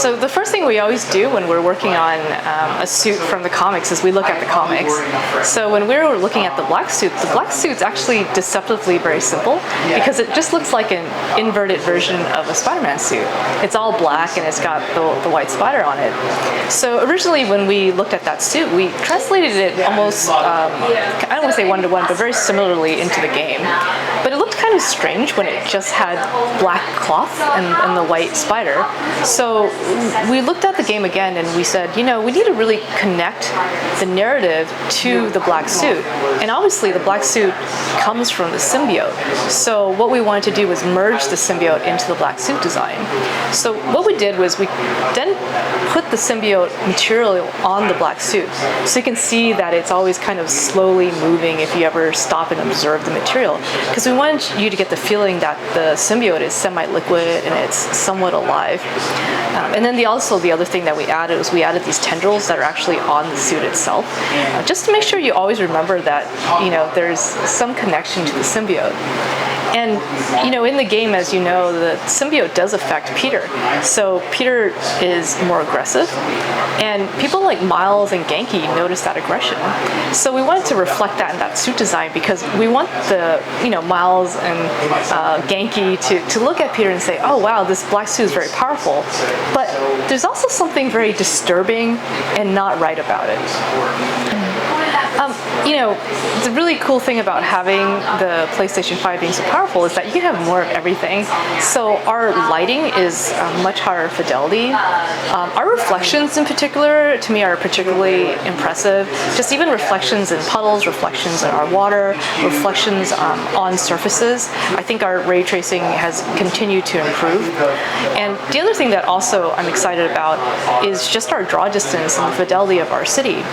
So the first thing we always do when we're working on a suit from the comics is we look at the comics. So when we were looking at the black suit's actually deceptively very simple because it just looks like an inverted version of a Spider-Man suit. It's all black and it's got the white spider on it. So originally when we looked at that suit, we translated it almost, I don't want to say one-to-one, but very similarly into the game. But it looked kind of strange when it just had black cloth and the white spider. So we looked at the game again and we said, we need to really connect the narrative to the black suit. And obviously the black suit comes from the symbiote. So what we wanted to do was merge the symbiote into the black suit design. So what we did was we then put the symbiote material on the black suit. So you can see that it's always kind of slowly moving if you ever stop and observe the material. Because we wanted you to get the feeling that the symbiote is semi-liquid and it's somewhat alive. And then the other thing that we added was we added these tendrils that are actually on the suit itself, just to make sure you always remember that there's some connection to the symbiote. And in the game, as you know, the symbiote does affect Peter. So Peter is more aggressive, and people like Miles and Genki notice that aggression. So we wanted to reflect that in that suit design because we want the Miles and Genki to look at Peter and say, oh wow, this black suit is very powerful. But there's also something very disturbing and not right about it. The really cool thing about having the PlayStation 5 being so powerful is that you can have more of everything. So our lighting is much higher fidelity. Our reflections in particular, to me, are particularly impressive. Just even reflections in puddles, reflections in our water, reflections on surfaces. I think our ray tracing has continued to improve. And the other thing that also I'm excited about is just our draw distance and the fidelity of our city.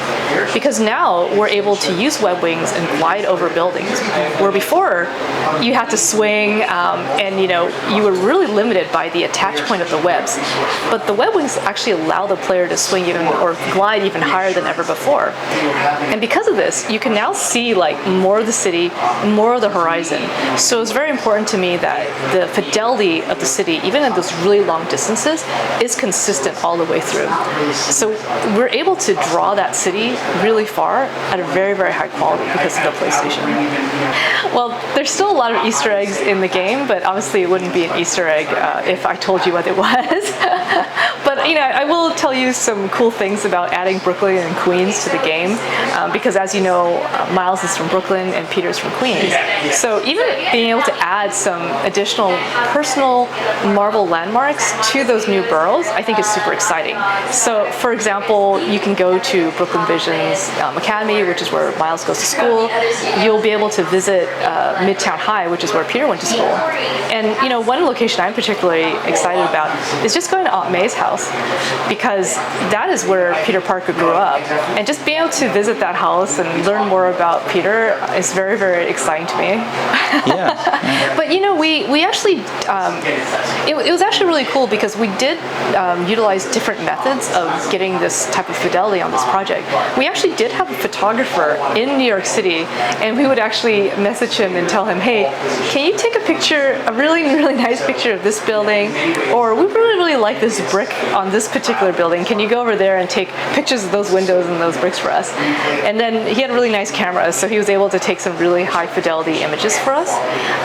Because now we're able to use web wings and glide over buildings, where before you had to swing and you were really limited by the attach point of the webs. But the web wings actually allow the player to swing even or glide even higher than ever before. And because of this, you can now see more of the city, more of the horizon. So it's very important to me that the fidelity of the city, even at those really long distances, is consistent all the way through. So we're able to draw that city really far at a very, very high quality because of the PlayStation. Well, there's still a lot of Easter eggs in the game, but obviously it wouldn't be an Easter egg if I told you what it was. But I will tell you some cool things about adding Brooklyn and Queens to the game, because as you know, Miles is from Brooklyn and Peter's from Queens. So even being able to add some additional personal Marvel landmarks to those new boroughs, I think is super exciting. So for example, you can go to Brooklyn Vision's Academy, which is where Miles goes to school. You'll be able to visit Midtown High, which is where Peter went to school. And one location I'm particularly excited about is just going to Aunt May's house, because that is where Peter Parker grew up. And just being able to visit that house and learn more about Peter is very, very exciting to me. Yeah. But we actually, it was actually really cool because we did utilize different methods of getting this type of fidelity on this project. We actually did have a photographer in New York City, and we would actually message him and tell him, hey, can you take a really, really nice picture of this building? Or we really, really like this brick on this particular building. Can you go over there and take pictures of those windows and those bricks for us? And then he had really nice cameras, so he was able to take some really high fidelity images for us.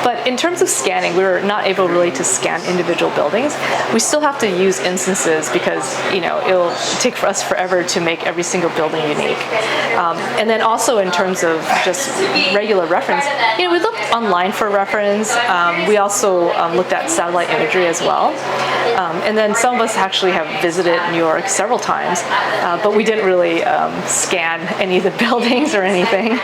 But in terms of scanning, we were not able really to scan individual buildings. We still have to use instances because it'll take for us forever to make every single building unique. And then also in terms of just regular reference, we looked online for reference. We also looked at satellite imagery as well. And then some of us actually have visited New York several times, but we didn't really scan any of the buildings or anything.